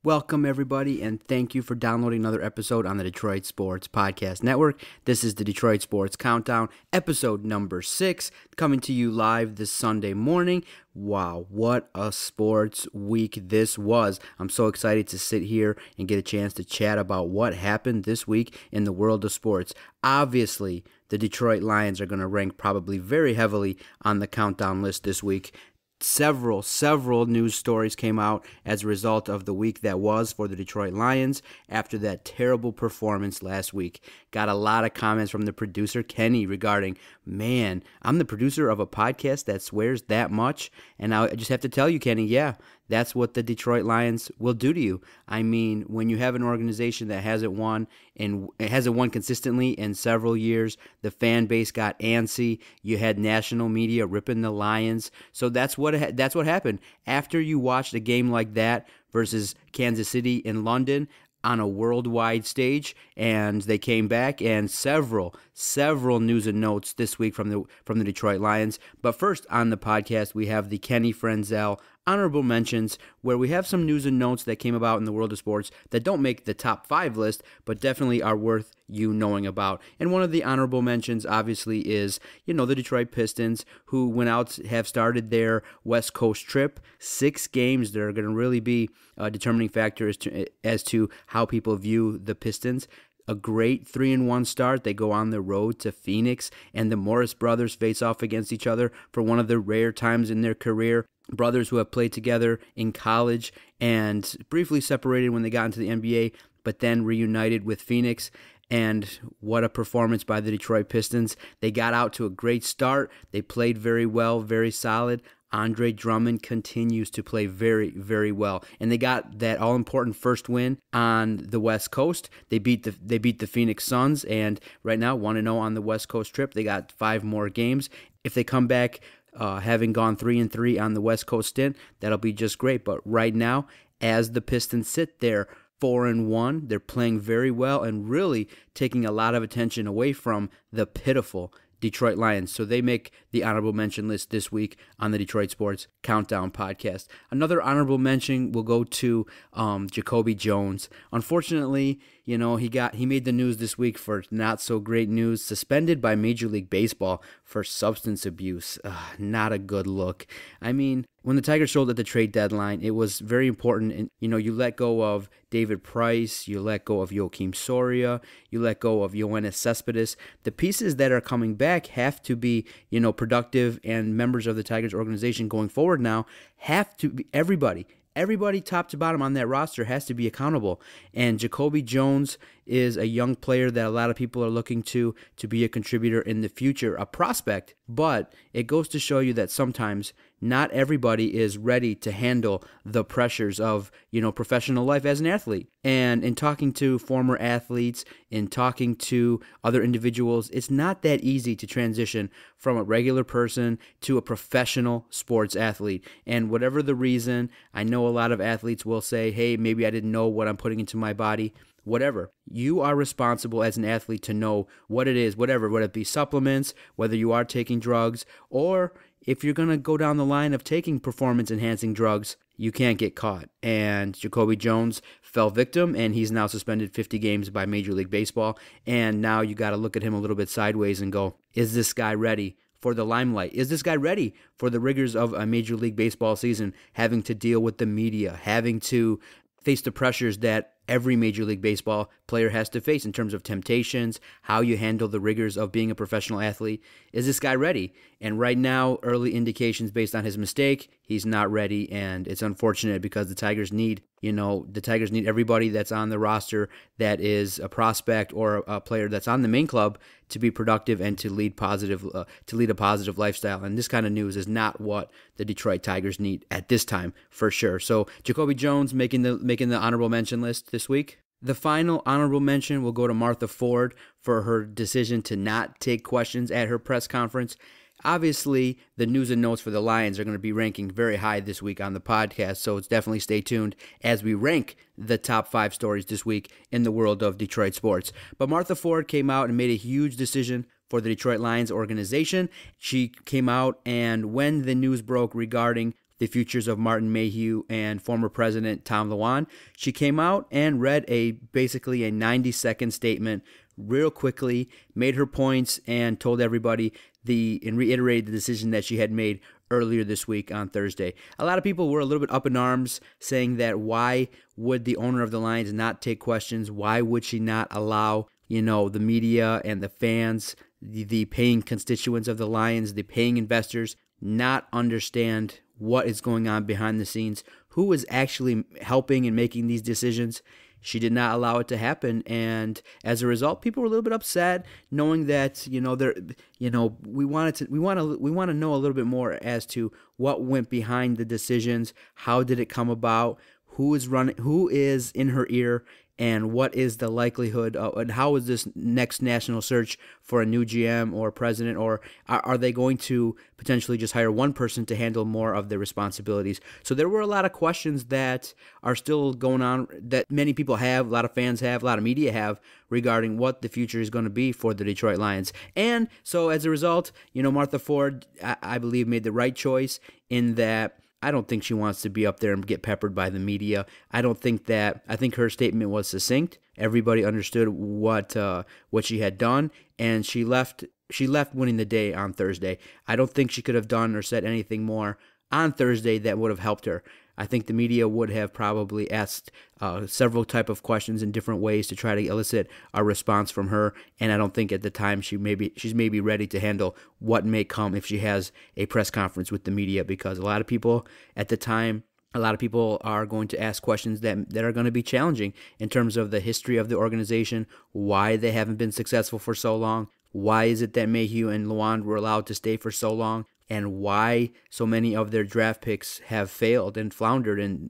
Welcome, everybody, and thank you for downloading another episode on the Detroit Sports Podcast Network. This is the Detroit Sports Countdown, episode number 6, coming to you live this Sunday morning. Wow, what a sports week this was. I'm so excited to sit here and get a chance to chat about what happened this week in the world of sports. Obviously, the Detroit Lions are going to rank probably very heavily on the countdown list this week. Several news stories came out as a result of the week that was for the Detroit Lions after that terrible performance last week. Got a lot of comments from the producer, Kenny, regarding, man, I'm the producer of a podcast that swears that much, and I just have to tell you, Kenny, yeah, that's what the Detroit Lions will do to you. I mean, when you have an organization that hasn't won and it hasn't won consistently in several years, the fan base got antsy. You had national media ripping the Lions. So that's what happened. After you watched a game like that versus Kansas City in London on a worldwide stage, and they came back, and several news and notes this week from the Detroit Lions. But first on the podcast, we have the Kenny Frenzel honorable mentions, where we have some news and notes that came about in the world of sports that don't make the top 5 list, but definitely are worth you knowing about. And one of the honorable mentions, obviously, is, the Detroit Pistons, who have started their West Coast trip. 6 games that are going to really be a determining factor as to how people view the Pistons. A great 3-1 start. They go on the road to Phoenix, and the Morris brothers face off against each other for one of the rare times in their career. Brothers who have played together in college and briefly separated when they got into the NBA, but then reunited with Phoenix. And what a performance by the Detroit Pistons. They got out to a great start. They played very well, very solid. Andre Drummond continues to play very, very well. And they got that all-important first win on the West Coast. They beat the Phoenix Suns, and right now 1-0 on the West Coast trip. They got 5 more games. If they come back having gone 3-3 on the West Coast stint, that'll be just great. But right now, as the Pistons sit there 4-1, they're playing very well and really taking a lot of attention away from the pitiful Detroit Lions. So they make the honorable mention list this week on the Detroit Sports Countdown podcast. Another honorable mention will go to Jacoby Jones. Unfortunately, he made the news this week for not so great news. Suspended by Major League Baseball for substance abuse. Not a good look. I mean, when the Tigers sold at the trade deadline, it was very important. And, you let go of David Price, you let go of Joakim Soria, you let go of Yoenis Cespedes. The pieces that are coming back have to be, productive, and members of the Tigers organization going forward now have to be everybody top to bottom on that roster has to be accountable. And Jacoby Jones is a young player that a lot of people are looking to be a contributor in the future, a prospect. But it goes to show you that sometimes not everybody is ready to handle the pressures of, professional life as an athlete. And in talking to former athletes, in talking to other individuals, it's not that easy to transition from a regular person to a professional sports athlete. And whatever the reason, I know a lot of athletes will say, hey, maybe I didn't know what I'm putting into my body. Whatever. You are responsible as an athlete to know what it is, whether it be supplements, whether you are taking drugs, or if you're going to go down the line of taking performance-enhancing drugs, you can't get caught. And Jacoby Jones fell victim, and he's now suspended 50 games by Major League Baseball. And now you got to look at him a little bit sideways and go, is this guy ready for the limelight? Is this guy ready for the rigors of a Major League Baseball season, having to deal with the media, having to face the pressures that every Major League Baseball player has to face in terms of temptations, how you handle the rigors of being a professional athlete? Is this guy ready? And right now, early indications based on his mistake, he's not ready, and it's unfortunate because the Tigers need everybody that's on the roster that is a prospect or a player that's on the main club to be productive and to lead a positive lifestyle. And this kind of news is not what the Detroit Tigers need at this time, for sure. So Jacoby Jones making the honorable mention list this week. The final honorable mention will go to Martha Ford for her decision to not take questions at her press conference. Obviously, the news and notes for the Lions are going to be ranking very high this week on the podcast, so it's definitely stay tuned as we rank the top 5 stories this week in the world of Detroit sports. But Martha Ford came out and made a huge decision for the Detroit Lions organization. She came out, and when the news broke regarding the futures of Martin Mayhew and former President Tom Lewand, she came out and read basically a 90-second statement real quickly, made her points, and told everybody and reiterated the decision that she had made earlier this week on Thursday. A lot of people were a little bit up in arms, saying that why would the owner of the Lions not take questions? Why would she not allow, the media and the fans, the paying constituents of the Lions, the paying investors, not understand what is going on behind the scenes, who is actually helping and making these decisions? She did not allow it to happen, and as a result, people were a little bit upset, knowing that we want to know a little bit more as to what went behind the decisions, how did it come about, who is in her ear, and what is the likelihood of, and how is this next national search for a new GM or president, or are they going to potentially just hire one person to handle more of the responsibilities? So there were a lot of questions that are still going on that many people have, a lot of fans have, a lot of media have, regarding what the future is going to be for the Detroit Lions. And so as a result, Martha Ford, I believe, made the right choice in that I don't think she wants to be up there and get peppered by the media. I think her statement was succinct. Everybody understood what she had done, and she left winning the day on Thursday. I don't think she could have done or said anything more on Thursday that would have helped her. I think the media would have probably asked several type of questions in different ways to try to elicit a response from her, and I don't think at the time she's maybe ready to handle what may come if she has a press conference with the media, because a lot of people at the time, a lot of people are going to ask questions that are going to be challenging in terms of the history of the organization, why they haven't been successful for so long, why is it that Mayhew and Lewand were allowed to stay for so long, and why so many of their draft picks have failed and floundered, and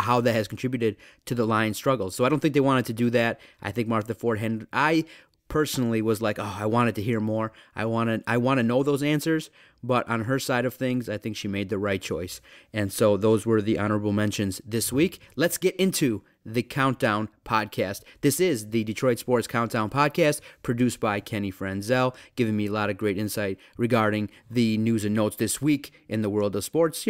how that has contributed to the Lions' struggles. So I don't think they wanted to do that. I think Martha Ford I personally was like, I wanted to hear more. I want to know those answers. But on her side of things, I think she made the right choice. And so those were the honorable mentions this week. Let's get into the Countdown Podcast. This is the Detroit Sports Countdown Podcast, produced by Kenny Franzel, giving me a lot of great insight regarding the news and notes this week in the world of sports.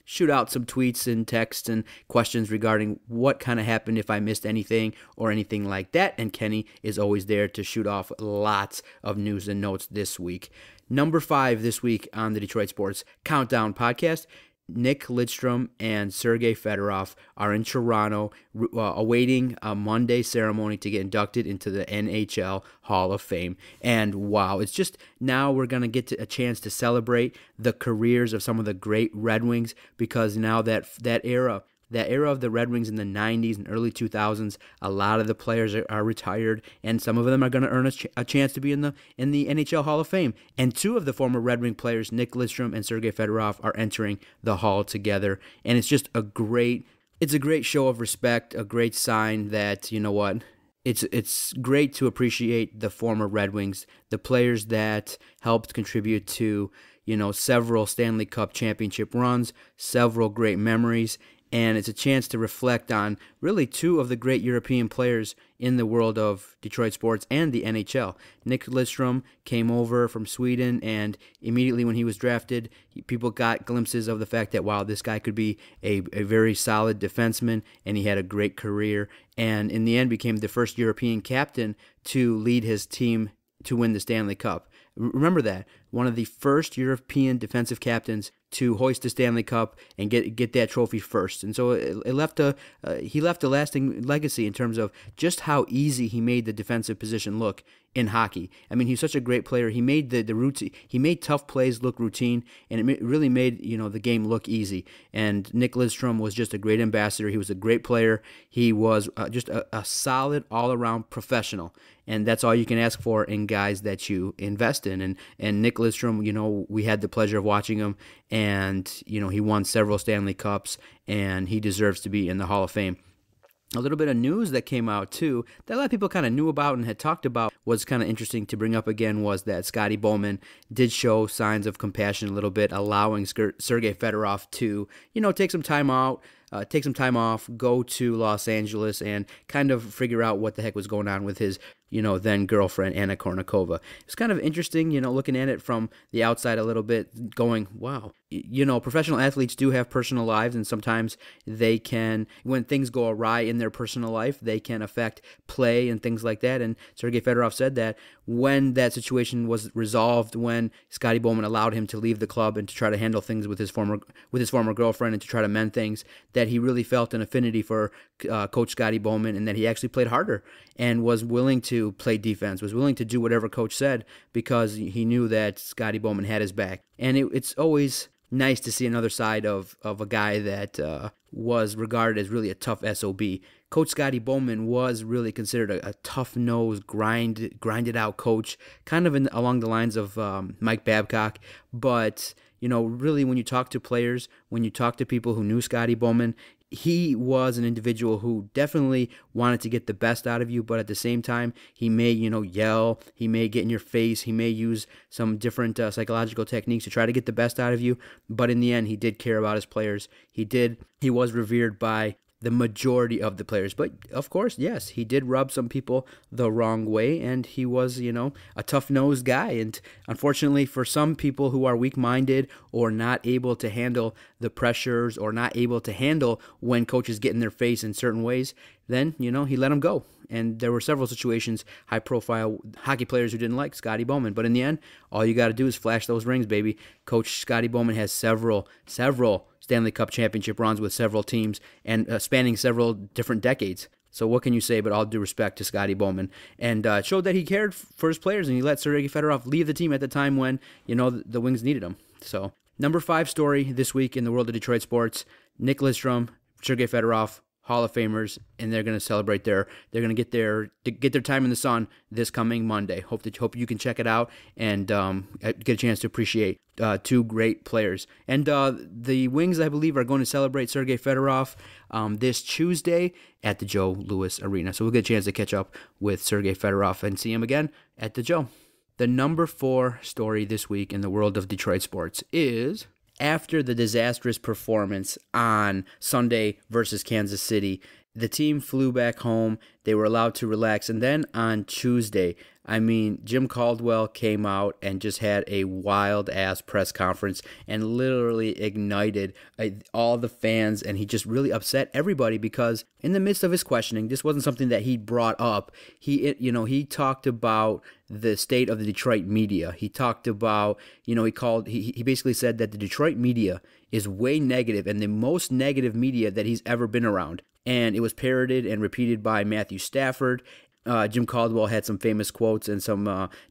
Shoot out some tweets and texts and questions regarding what kind of happened, if I missed anything or anything like that. And Kenny is always there to shoot off lots of news and notes this week. Number 5 this week on the Detroit Sports Countdown Podcast, Nick Lidstrom and Sergei Fedorov are in Toronto awaiting a Monday ceremony to get inducted into the NHL Hall of Fame. And wow, it's just now we're going to get a chance to celebrate the careers of some of the great Red Wings, because now that era of the Red Wings in the 90s and early 2000s, a lot of the players are retired, and some of them are going to earn a chance to be in the NHL Hall of Fame. And 2 of the former Red Wing players, Nick Lidstrom and Sergei Fedorov, are entering the Hall together. And it's just a great show of respect, a great sign that, it's great to appreciate the former Red Wings, the players that helped contribute to, several Stanley Cup championship runs, several great memories. And it's a chance to reflect on really 2 of the great European players in the world of Detroit sports and the NHL. Nick Lidstrom came over from Sweden, and immediately when he was drafted, people got glimpses of the fact that, wow, this guy could be a very solid defenseman, and he had a great career. And in the end, became the first European captain to lead his team to win the Stanley Cup. Remember that. One of the first European defensive captains to hoist the Stanley Cup and get that trophy first. And so he left a lasting legacy in terms of just how easy he made the defensive position look in hockey. I mean, he's such a great player. He made the routine. He made tough plays look routine, and it really made the game look easy. And Nick Lidstrom was just a great ambassador. He was a great player. He was just a solid all-around professional, and that's all you can ask for in guys that you invest in. And Nick Lidstrom, we had the pleasure of watching him, and he won several Stanley Cups, and he deserves to be in the Hall of Fame. A little bit of news that came out, too, that a lot of people kind of knew about and had talked about, was kind of interesting to bring up again, was that Scotty Bowman did show signs of compassion a little bit, allowing Sergei Fedorov to, take some time out, take some time off, go to Los Angeles, and kind of figure out what the heck was going on with his then girlfriend, Anna Kournikova. It's kind of interesting, looking at it from the outside a little bit, going, wow. Professional athletes do have personal lives, and sometimes they can, when things go awry in their personal life, they can affect play and things like that. And Sergei Fedorov said that when that situation was resolved, when Scotty Bowman allowed him to leave the club and to try to handle things with his former girlfriend and to try to mend things, that he really felt an affinity for Coach Scotty Bowman, and that he actually played harder and was willing to play defense, was willing to do whatever Coach said, because he knew that Scotty Bowman had his back. And it's always nice to see another side of a guy that was regarded as really a tough SOB. Coach Scotty Bowman was really considered a tough-nosed, grinded-out coach, kind of along the lines of Mike Babcock. But, really when you talk to players, when you talk to people who knew Scotty Bowman, he was an individual who definitely wanted to get the best out of you, but at the same time, he may, yell, he may get in your face, he may use some different psychological techniques to try to get the best out of you, but in the end, he did care about his players. He was revered by the majority of the players. But of course, yes, he did rub some people the wrong way, and he was, a tough-nosed guy. And unfortunately, for some people who are weak-minded or not able to handle the pressures or not able to handle when coaches get in their face in certain ways, then, he let them go. And there were several situations, high-profile hockey players who didn't like Scotty Bowman. But in the end, all you got to do is flash those rings, baby. Coach Scotty Bowman has several Stanley Cup championship runs with several teams and spanning several different decades. So what can you say but all due respect to Scotty Bowman? And showed that he cared for his players, and he let Sergei Fedorov leave the team at the time when, the Wings needed him. So number 5 story this week in the world of Detroit sports, Nick Lidstrom, Sergei Fedorov, Hall of Famers, and they're going to celebrate they're going to get their time in the sun this coming Monday. Hope you can check it out and get a chance to appreciate two great players. And the Wings, I believe, are going to celebrate Sergei Fedorov this Tuesday at the Joe Louis Arena. So we'll get a chance to catch up with Sergei Fedorov and see him again at the Joe. The number 4 story this week in the world of Detroit sports is, after the disastrous performance on Sunday versus Kansas City, the team flew back home. They were allowed to relax. And then on Tuesday, Jim Caldwell came out and just had a wild-ass press conference and literally ignited all the fans, and he just really upset everybody because in the midst of his questioning, this wasn't something that he brought up. He talked about the state of the Detroit media. He talked about, he basically said that the Detroit media is way negative and the most negative media that he's ever been around. And it was parroted and repeated by Matthew Stafford. Jim Caldwell had some famous quotes and some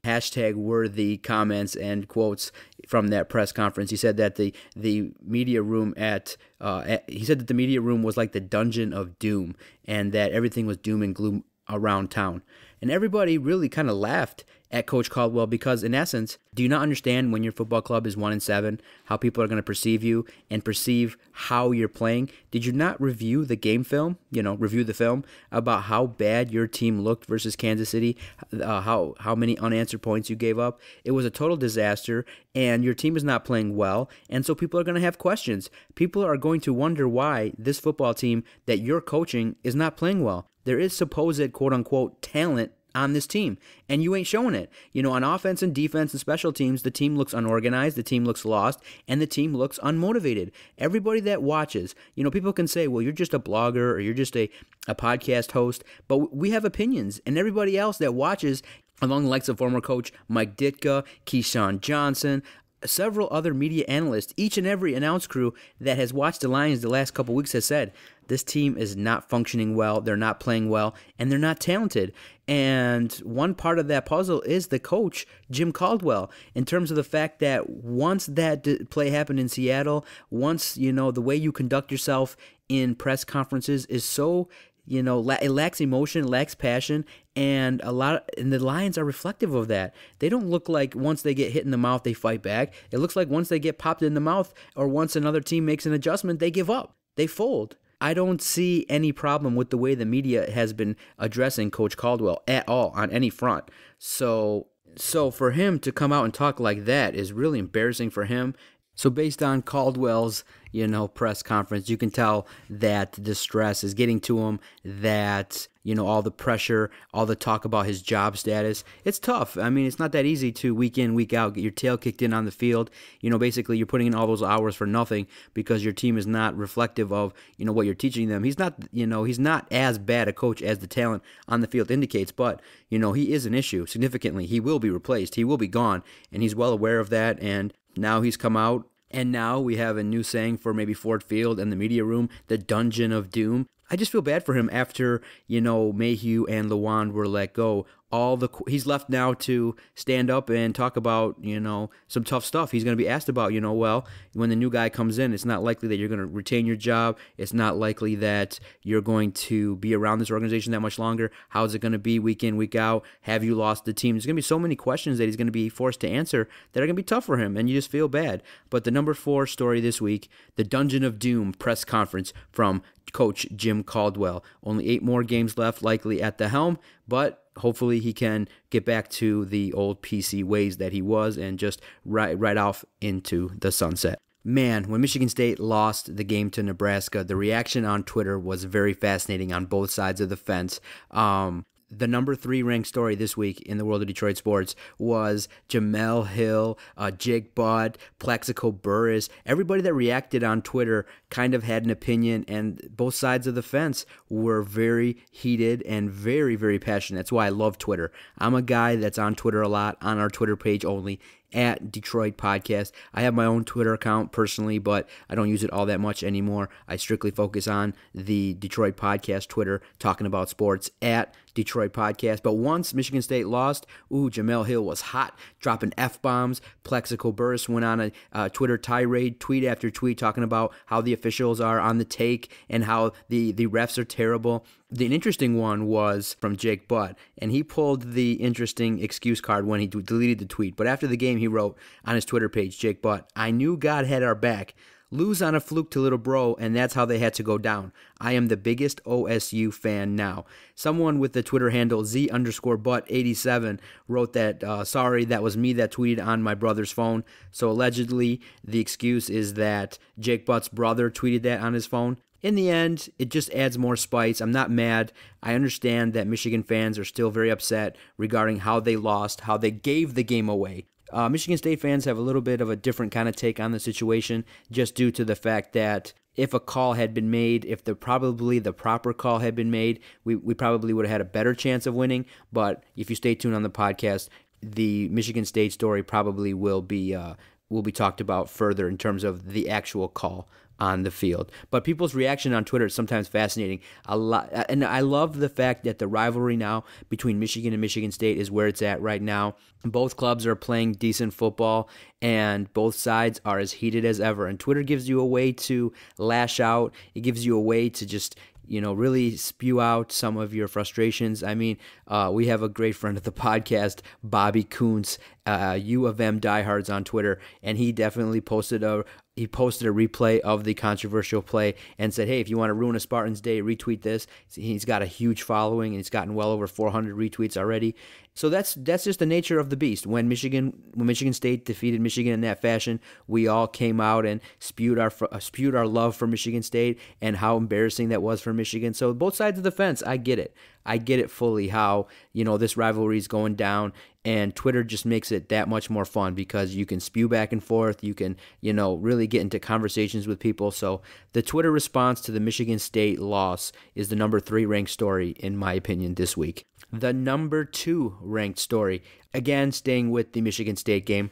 hashtag-worthy comments and quotes from that press conference. He said that the media room the media room was like the dungeon of doom, and that everything was doom and gloom around town. And everybody really kind of laughed at Coach Caldwell because, in essence, do you not understand when your football club is 1-7, how people are going to perceive you and perceive how you're playing? Did you not review the game film, review the film about how bad your team looked versus Kansas City, how many unanswered points you gave up? It was a total disaster, and your team is not playing well, and so people are going to have questions. People are going to wonder why this football team that you're coaching is not playing well. There is supposed quote-unquote talent on this team, and you ain't showing it. On offense and defense and special teams, the team looks unorganized, the team looks lost, and the team looks unmotivated. Everybody that watches, people can say, well, you're just a blogger or you're just a podcast host, but we have opinions, and everybody else that watches, along the likes of former coach Mike Ditka, Keyshawn Johnson, several other media analysts, each and every announce crew that has watched the Lions the last couple weeks has said, this team is not functioning well, they're not playing well, and they're not talented. And one part of that puzzle is the coach, Jim Caldwell, in terms of the fact that once that play happened in Seattle, once, the way you conduct yourself in press conferences is so, it lacks emotion, lacks passion, and the Lions are reflective of that. They don't look like once they get hit in the mouth, they fight back. It looks like once they get popped in the mouth or once another team makes an adjustment, they give up. They fold. I don't see any problem with the way the media has been addressing Coach Caldwell at all on any front. So for him to come out and talk like that is really embarrassing for him. So based on Caldwell's, press conference, you can tell that the stress is getting to him, that, all the pressure, all the talk about his job status. It's tough. I mean, it's not that easy to week in, week out, get your tail kicked in on the field. Basically you're putting in all those hours for nothing because your team is not reflective of, what you're teaching them. He's not as bad a coach as the talent on the field indicates, but, he is an issue significantly. He will be replaced. He will be gone, and he's well aware of that, and now he's come out. And now we have a new saying for maybe Ford Field and the media room, the Dungeon of Doom. I just feel bad for him after, Mayhew and Lawand were let go. He's left now to stand up and talk about, some tough stuff. He's going to be asked about, well, when the new guy comes in, it's not likely that you're going to retain your job. It's not likely that you're going to be around this organization that much longer. How's it going to be week in, week out? Have you lost the team? There's going to be so many questions that he's going to be forced to answer that are going to be tough for him, and you just feel bad. But the number 4 story this week, the Dungeon of Doom press conference from Coach Jim Caldwell. Only 8 more games left, likely at the helm, but hopefully he can get back to the old PC ways that he was and just right off into the sunset. Man, when Michigan State lost the game to Nebraska, the reaction on Twitter was very fascinating on both sides of the fence. The number 3 ranked story this week in the world of Detroit sports was Jamel Hill, Jake Butt, Plaxico Burress. Everybody that reacted on Twitter kind of had an opinion, and both sides of the fence were very heated and very, very passionate. That's why I love Twitter. I'm a guy that's on Twitter a lot, on our Twitter page only, at Detroit Podcast. I have my own Twitter account personally, but I don't use it all that much anymore. I strictly focus on the Detroit Podcast Twitter, talking about sports at Detroit Podcast. But once Michigan State lost, Jamel Hill was hot, dropping F-bombs. Plaxico Burress went on a Twitter tirade, tweet after tweet, talking about how the officials are on the take and how the refs are terrible. The interesting one was from Jake Butt, and he pulled the interesting excuse card when he deleted the tweet. But after the game, he wrote on his Twitter page, Jake Butt, "I knew God had our back. Lose on a fluke to Little Bro, and that's how they had to go down. I am the biggest OSU fan now." Someone with the Twitter handle Z_Butt87 wrote that, sorry, that was me that tweeted on my brother's phone. So allegedly, the excuse is that Jake Butt's brother tweeted that on his phone. In the end, it just adds more spice. I'm not mad. I understand that Michigan fans are still very upset regarding how they lost, how they gave the game away. Michigan State fans have a little bit of a different kind of take on the situation, just due to the fact that if a call had been made, if probably the proper call had been made, we probably would have had a better chance of winning. But if you stay tuned on the podcast, the Michigan State story probably will be talked about further in terms of the actual call on the field. But people's reaction on Twitter is sometimes fascinating. And I love the fact that the rivalry now between Michigan and Michigan State is where it's at right now. Both clubs are playing decent football, and both sides are as heated as ever. And Twitter gives you a way to lash out. It gives you a way to just really spew out some of your frustrations. I mean, we have a great friend of the podcast, Bobby Kuntz, U of M diehards on Twitter, and he definitely posted a replay of the controversial play and said, hey, if you want to ruin a Spartan's day, retweet this. He's got a huge following, and he's gotten well over 400 retweets already. So that's just the nature of the beast. When Michigan State defeated Michigan in that fashion, we all came out and spewed our love for Michigan State and how embarrassing that was for Michigan. So both sides of the fence, I get it. I get it fully how, this rivalry is going down, and Twitter just makes it that much more fun because you can spew back and forth. You can, really get into conversations with people. So the Twitter response to the Michigan State loss is the number 3 ranked story, in my opinion, this week. The number 2 ranked story, again, staying with the Michigan State game.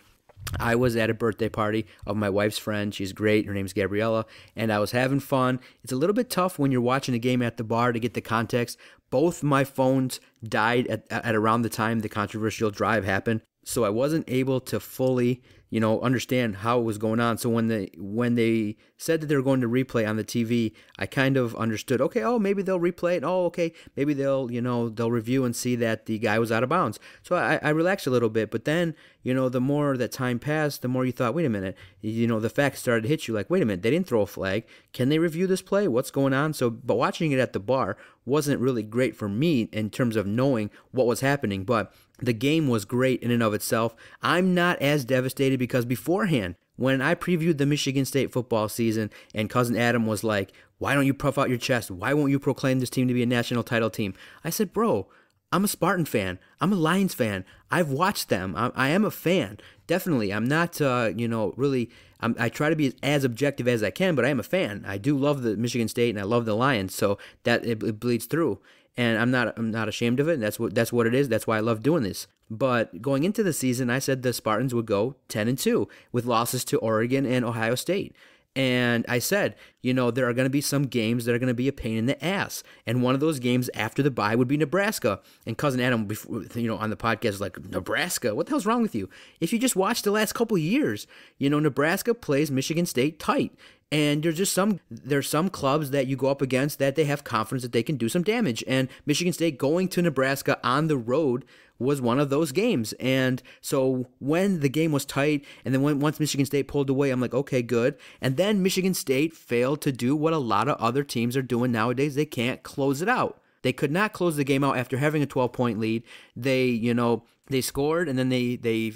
I was at a birthday party of my wife's friend. She's great. Her name's Gabriella, and I was having fun. It's a little bit tough when you're watching a game at the bar to get the context. Both my phones died at around the time the controversial drive happened, so I wasn't able to fully, understand how it was going on. So when they said that they were going to replay on the TV, I kind of understood, okay, maybe they'll replay it. Okay, maybe they'll review and see that the guy was out of bounds. So I relaxed a little bit, but then, the more that time passed, the more you thought, wait a minute, the facts started to hit you like, wait a minute, they didn't throw a flag. Can they review this play? What's going on? So, but watching it at the bar wasn't really great for me in terms of knowing what was happening, but the game was great in and of itself. I'm not as devastated because beforehand, When I previewed the Michigan State football season and Cousin Adam was like, why don't you puff out your chest? Why won't you proclaim this team to be a national title team? I said, bro, I'm a Spartan fan. I'm a Lions fan. I've watched them. I am a fan. Definitely. I'm not, really, I try to be as objective as I can, but I am a fan. I do love the Michigan State and I love the Lions, so that it bleeds through. And I'm not ashamed of it. And that's what it is. That's why I love doing this. But going into the season, I said the Spartans would go 10-2 with losses to Oregon and Ohio State. And I said, there are going to be some games that are going to be a pain in the ass. And one of those games after the bye would be Nebraska. And Cousin Adam, on the podcast, is like, Nebraska? What the hell's wrong with you? If you just watch the last couple years, Nebraska plays Michigan State tight. And there's some clubs that you go up against that they have confidence that they can do some damage. And Michigan State going to Nebraska on the road was one of those games. And so when the game was tight, and then once Michigan State pulled away, I'm like, okay, good. And then Michigan State failed to do what a lot of other teams are doing nowadays. They can't close it out. They could not close the game out after having a 12-point lead. They scored, and then they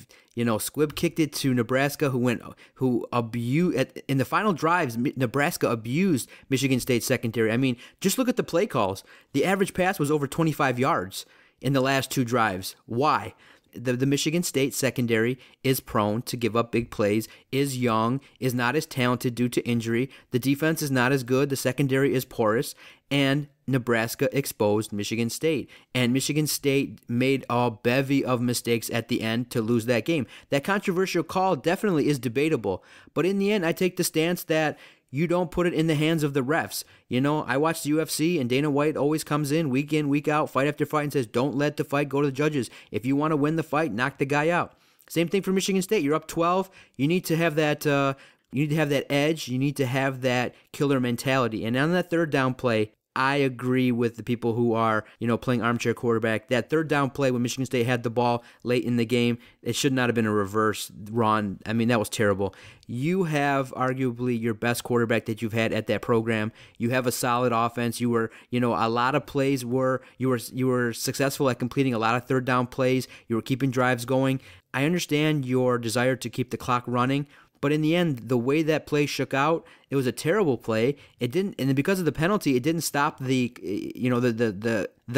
squib kicked it to Nebraska, who abused in the final drives. Nebraska abused Michigan State's secondary. I mean, just look at the play calls. The average pass was over 25 yards in the last two drives. Why? The Michigan State secondary is prone to give up big plays, is young, is not as talented due to injury. The defense is not as good. The secondary is porous. And Nebraska exposed Michigan State. And Michigan State made a bevy of mistakes at the end to lose that game. That controversial call definitely is debatable. But in the end, I take the stance that you don't put it in the hands of the refs. I watch the UFC, and Dana White always comes in, week out, fight after fight, and says, don't let the fight go to the judges. If you want to win the fight, knock the guy out. Same thing for Michigan State. You're up 12. You need to have that edge. You need to have that killer mentality. And on that third down play, I agree with the people who are, playing armchair quarterback. That third down play when Michigan State had the ball late in the game, it should not have been a reverse run. I mean, that was terrible. You have arguably your best quarterback that you've had at that program. You have a solid offense. You were, a lot of plays you were successful at completing a lot of third down plays. You were keeping drives going. I understand your desire to keep the clock running, but in the end, the way that play shook out, it was a terrible play. It didn't, and because of the penalty, it didn't stop the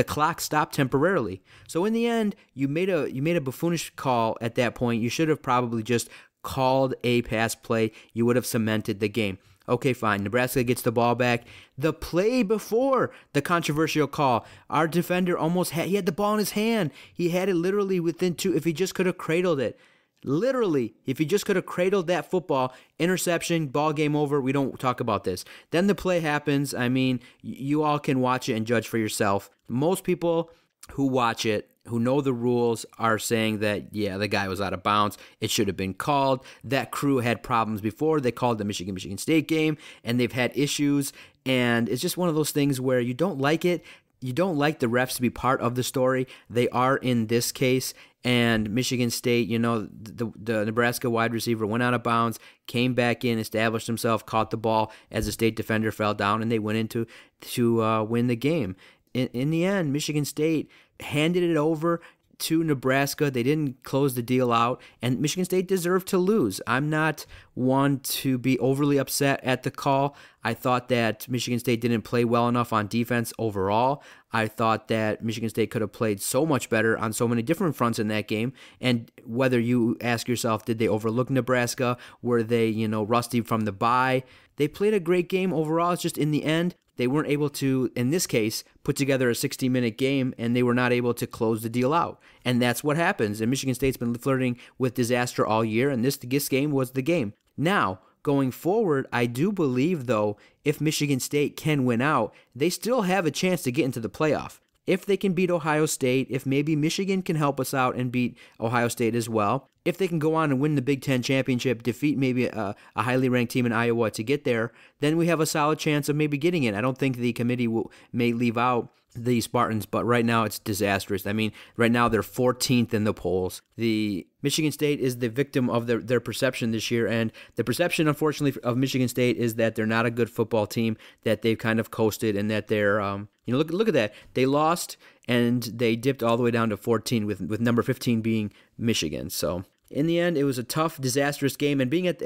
clock stopped temporarily. So in the end, you made a buffoonish call at that point. You should have probably just called a pass play. You would have cemented the game. Okay, fine. Nebraska gets the ball back. The play before the controversial call, our defender he had the ball in his hand. He had it literally within two. If he just could have cradled it. Literally, if he just could have cradled that football, interception, ball game over, we don't talk about this. Then the play happens. I mean, you all can watch it and judge for yourself. Most people who watch it, who know the rules, are saying that, yeah, the guy was out of bounds. It should have been called. That crew had problems before. They called the Michigan State game, and they've had issues. And it's just one of those things where you don't like it. You don't like the refs to be part of the story. They are in this case. And Michigan State, the Nebraska wide receiver went out of bounds, came back in, established himself, caught the ball as the state defender fell down, and they went into to win the game. In the end, Michigan State handed it over to Nebraska. They didn't close the deal out, and Michigan State deserved to lose. I'm not one to be overly upset at the call. I thought that Michigan State didn't play well enough on defense overall. I thought that Michigan State could have played so much better on so many different fronts in that game. And whether you ask yourself, did they overlook Nebraska? Were they, rusty from the bye? They played a great game overall. It's just in the end, they weren't able to, in this case, put together a 60-minute game, and they were not able to close the deal out. And that's what happens. And Michigan State's been flirting with disaster all year, and this game was the game. Now, going forward, I do believe, though, if Michigan State can win out, they still have a chance to get into the playoff. If they can beat Ohio State, if maybe Michigan can help us out and beat Ohio State as well, if they can go on and win the Big Ten championship, defeat maybe a highly ranked team in Iowa to get there, then we have a solid chance of maybe getting in. I don't think the committee may leave out the Spartans, but right now it's disastrous. I mean, right now they're 14th in the polls. The Michigan State is the victim of their perception this year, and the perception, unfortunately, of Michigan State is that they're not a good football team, that they've kind of coasted, and that they're, look at that. They lost, and they dipped all the way down to 14 with number 15 being Michigan. So in the end, it was a tough, disastrous game. And being at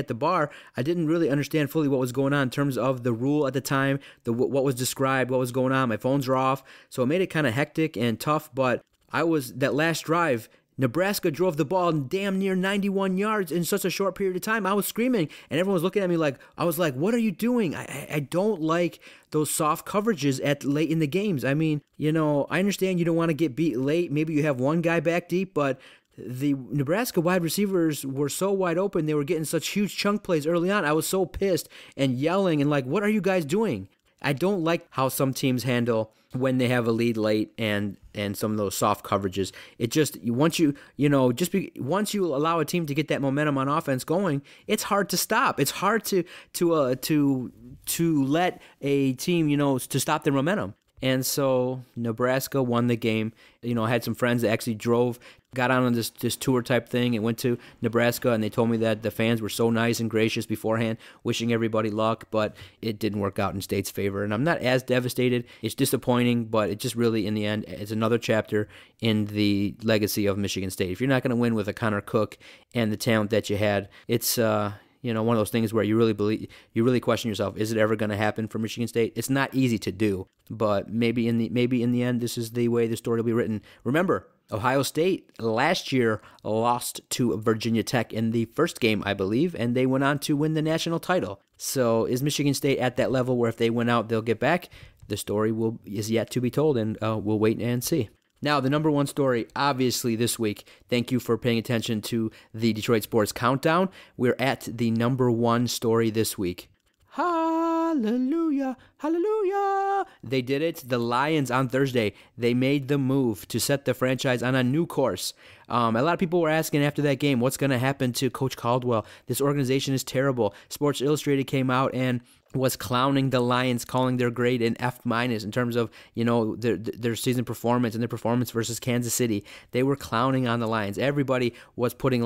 the bar, I didn't really understand fully what was going on in terms of the rule at the time, what was described, what was going on. My phones were off, so it made it kind of hectic and tough. But that last drive, Nebraska drove the ball damn near 91 yards in such a short period of time. I was screaming, and everyone was looking at me like, I was like, what are you doing? I don't like those soft coverages at late in the games. I mean, I understand you don't want to get beat late. Maybe you have one guy back deep, but the Nebraska wide receivers were so wide open. They were getting such huge chunk plays early on. I was so pissed and yelling and like, what are you guys doing? I don't like how some teams handle when they have a lead late and some of those soft coverages. It just once you allow a team to get that momentum on offense going, it's hard to stop. It's hard to let a team to stop their momentum. And so Nebraska won the game. I had some friends that actually got on this tour type thing and went to Nebraska, and they told me that the fans were so nice and gracious beforehand, wishing everybody luck, but it didn't work out in State's favor. And I'm not as devastated. It's disappointing, but it just really, in the end, it's another chapter in the legacy of Michigan State. If you're not going to win with a Connor Cook and the talent that you had, it's one of those things where you really question yourself, is it ever going to happen for Michigan State? It's not easy to do, but maybe in the end, this is the way the story will be written. Remember, Ohio State last year lost to Virginia Tech in the first game, I believe, and they went on to win the national title. So is Michigan State at that level where if they win out, they'll get back? The story is yet to be told, and we'll wait and see. Now, the number one story, obviously, this week, thank you for paying attention to the Detroit Sports Countdown. We're at the number one story this week. Hallelujah, hallelujah. They did it. The Lions on Thursday, they made the move to set the franchise on a new course. A lot of people were asking after that game, what's going to happen to Coach Caldwell? This organization is terrible. Sports Illustrated came out and was clowning the Lions, calling their grade an F- in terms of their season performance and their performance versus Kansas City. They were clowning on the Lions. Everybody was putting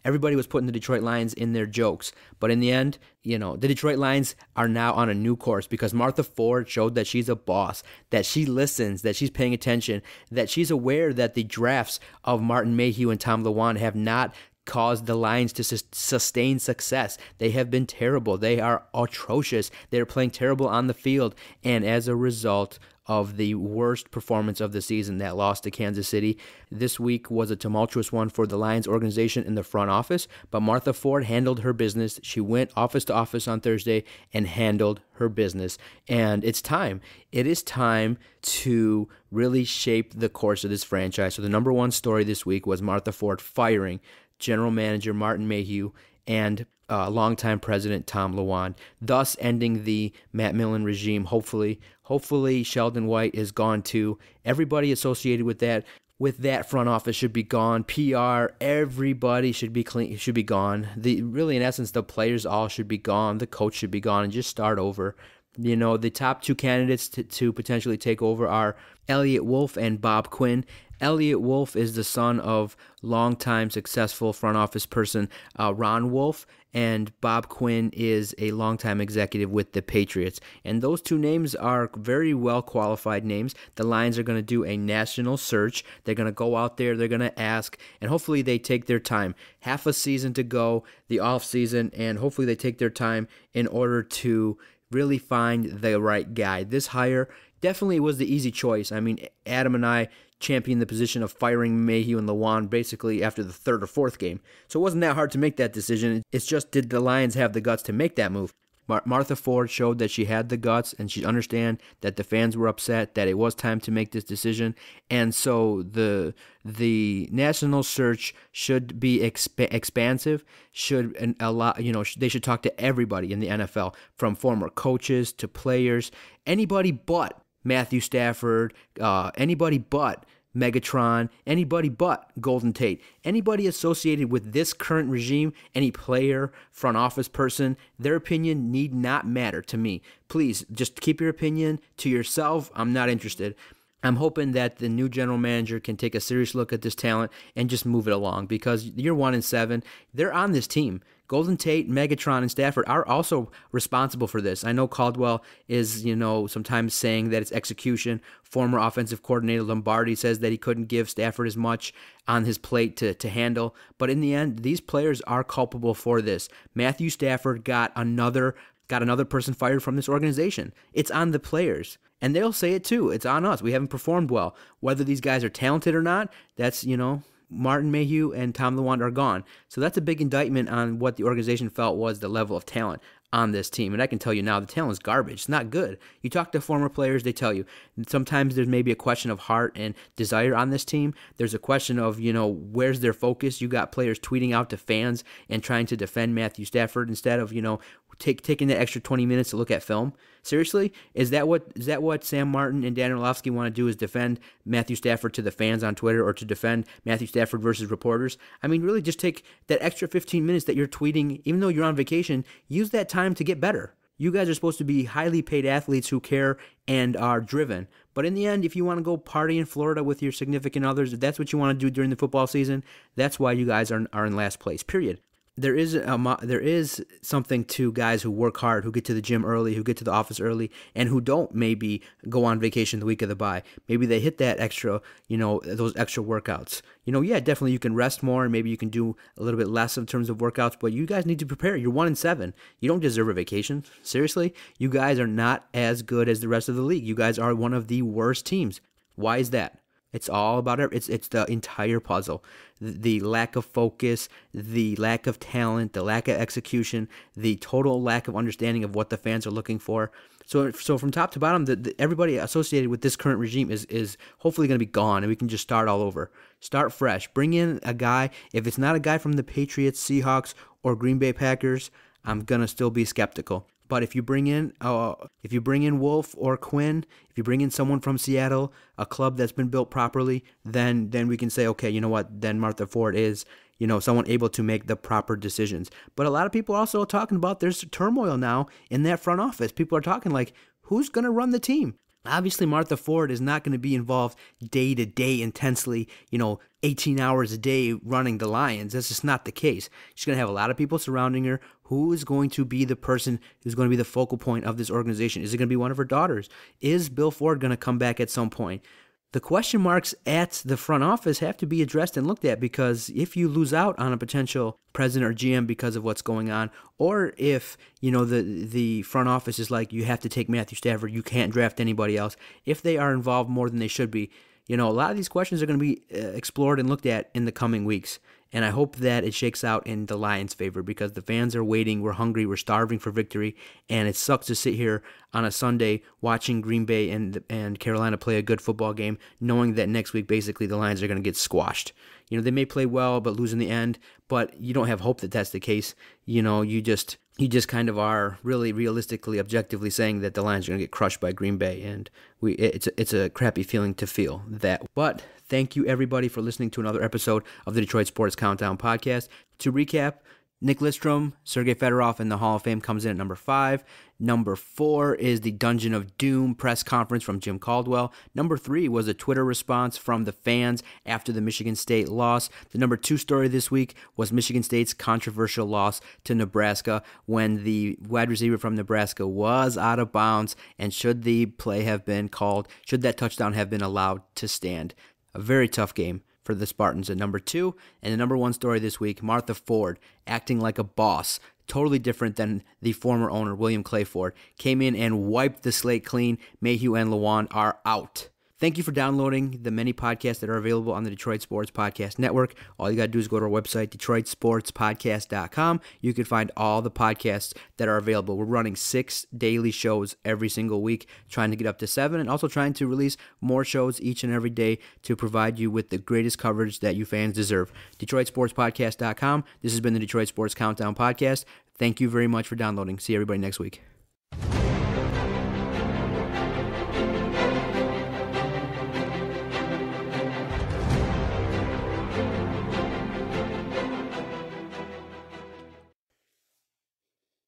everybody was putting the Detroit Lions in their jokes. But in the end, the Detroit Lions are now on a new course because Martha Ford showed that she's a boss, that she listens, that she's paying attention, that she's aware that the drafts of Martin Mayhew and Tom Lewan have not caused the Lions to sustain success. They have been terrible. They are atrocious. They're playing terrible on the field. And as a result of the worst performance of the season, that loss to Kansas City, this week was a tumultuous one for the Lions organization in the front office, but Martha Ford handled her business. She went office to office on Thursday and handled her business. And it's time. It is time to really shape the course of this franchise. So the number one story this week was Martha Ford firing General Manager Martin Mayhew and longtime President Tom Lewan, thus ending the Matt Millen regime. Hopefully Sheldon White is gone too. Everybody associated with that front office should be gone. PR, everybody should be gone. Really, in essence, the players all should be gone. The coach should be gone and just start over. The top two candidates to potentially take over are Elliot Wolf and Bob Quinn. Elliot Wolf is the son of longtime successful front office person Ron Wolf, and Bob Quinn is a longtime executive with the Patriots. And those two names are very well qualified names. The Lions are going to do a national search. They're going to go out there, they're going to ask, and hopefully they take their time. Half a season to go, the off season, and hopefully they take their time in order to really find the right guy. This hire definitely was the easy choice. I mean, Adam and I championed the position of firing Mayhew and Lewan basically after the third or fourth game. So it wasn't that hard to make that decision. It's just, did the Lions have the guts to make that move? Martha Ford showed that she had the guts and she understand that the fans were upset, that it was time to make this decision. And so the national search should be expansive, should allow, they should talk to everybody in the NFL, from former coaches to players, anybody but Matthew Stafford, anybody but Megatron, anybody but Golden Tate, anybody associated with this current regime, any player, front office person, their opinion need not matter to me. Please, just keep your opinion to yourself. I'm not interested. I'm hoping that the new general manager can take a serious look at this talent and just move it along, because you're 1-7. They're on this team. Golden Tate, Megatron, and Stafford are also responsible for this. I know Caldwell is, sometimes saying that it's execution. Former offensive coordinator Lombardi says that he couldn't give Stafford as much on his plate to handle. But in the end, these players are culpable for this. Matthew Stafford got another person fired from this organization. It's on the players. And they'll say it too. It's on us. We haven't performed well. Whether these guys are talented or not, that's, Martin Mayhew and Tom Lewand are gone. So that's a big indictment on what the organization felt was the level of talent on this team. And I can tell you now, the talent is garbage. It's not good. You talk to former players, they tell you. Sometimes there's maybe a question of heart and desire on this team. There's a question of, where's their focus? You got players tweeting out to fans and trying to defend Matthew Stafford instead of, taking that extra 20 minutes to look at film. Seriously? Is that what Sam Martin and Dan Orlovsky want to do, is defend Matthew Stafford to the fans on Twitter, or to defend Matthew Stafford versus reporters? I mean, really just take that extra 15 minutes that you're tweeting, even though you're on vacation, use that time to get better. You guys are supposed to be highly paid athletes who care and are driven. But in the end, if you want to go party in Florida with your significant others, if that's what you want to do during the football season, that's why you guys are in last place, period. There is something to guys who work hard, who get to the gym early, who get to the office early, and who don't maybe go on vacation the week of the bye. Maybe they hit that extra, those extra workouts. Definitely you can rest more, and maybe you can do a little bit less in terms of workouts, but you guys need to prepare. You're 1-7. You don't deserve a vacation. Seriously, you guys are not as good as the rest of the league. You guys are one of the worst teams. Why is that? It's all about it. It's the entire puzzle. The lack of focus, the lack of talent, the lack of execution, the total lack of understanding of what the fans are looking for. So from top to bottom, everybody associated with this current regime is hopefully going to be gone, and we can just start all over. Start fresh. Bring in a guy. If it's not a guy from the Patriots, Seahawks, or Green Bay Packers, I'm going to still be skeptical. But if you bring in Wolf or Quinn, if you bring in someone from Seattle, a club that's been built properly, then we can say, okay, you know what? Then Martha Ford is, someone able to make the proper decisions. But a lot of people are also talking about there's turmoil now in that front office. People are talking like, who's going to run the team? Obviously, Martha Ford is not going to be involved day to day intensely, 18 hours a day running the Lions. That's just not the case. She's going to have a lot of people surrounding her. Who is going to be the person who's going to be the focal point of this organization? Is it going to be one of her daughters? Is Bill Ford going to come back at some point? The question marks at the front office have to be addressed and looked at, because if you lose out on a potential president or GM because of what's going on, or if, the front office is like, you have to take Matthew Stafford, you can't draft anybody else, if they are involved more than they should be, a lot of these questions are going to be explored and looked at in the coming weeks. And I hope that it shakes out in the Lions' favor, because the fans are waiting. We're hungry. We're starving for victory. And it sucks to sit here on a Sunday watching Green Bay and Carolina play a good football game, knowing that next week basically the Lions are going to get squashed. They may play well but lose in the end, but you don't have hope that that's the case. You just kind of are really realistically, objectively saying that the Lions are going to get crushed by Green Bay, and it's a crappy feeling to feel that. But thank you, everybody, for listening to another episode of the Detroit Sports Countdown podcast. To recap, Nick Lidstrom, Sergei Fedorov in the Hall of Fame comes in at number 5. Number 4 is the Dungeon of Doom press conference from Jim Caldwell. Number 3 was a Twitter response from the fans after the Michigan State loss. The number 2 story this week was Michigan State's controversial loss to Nebraska, when the wide receiver from Nebraska was out of bounds, and should the play have been called, should that touchdown have been allowed to stand. A very tough game for the Spartans at number 2. And the number 1 story this week, Martha Ford acting like a boss, totally different than the former owner, William Clay Ford, came in and wiped the slate clean. Mayhew and Lewand are out. Thank you for downloading the many podcasts that are available on the Detroit Sports Podcast Network. All you got to do is go to our website, DetroitSportsPodcast.com. You can find all the podcasts that are available. We're running 6 daily shows every single week, trying to get up to 7, and also trying to release more shows each and every day to provide you with the greatest coverage that you fans deserve. DetroitSportsPodcast.com. This has been the Detroit Sports Countdown Podcast. Thank you very much for downloading. See everybody next week.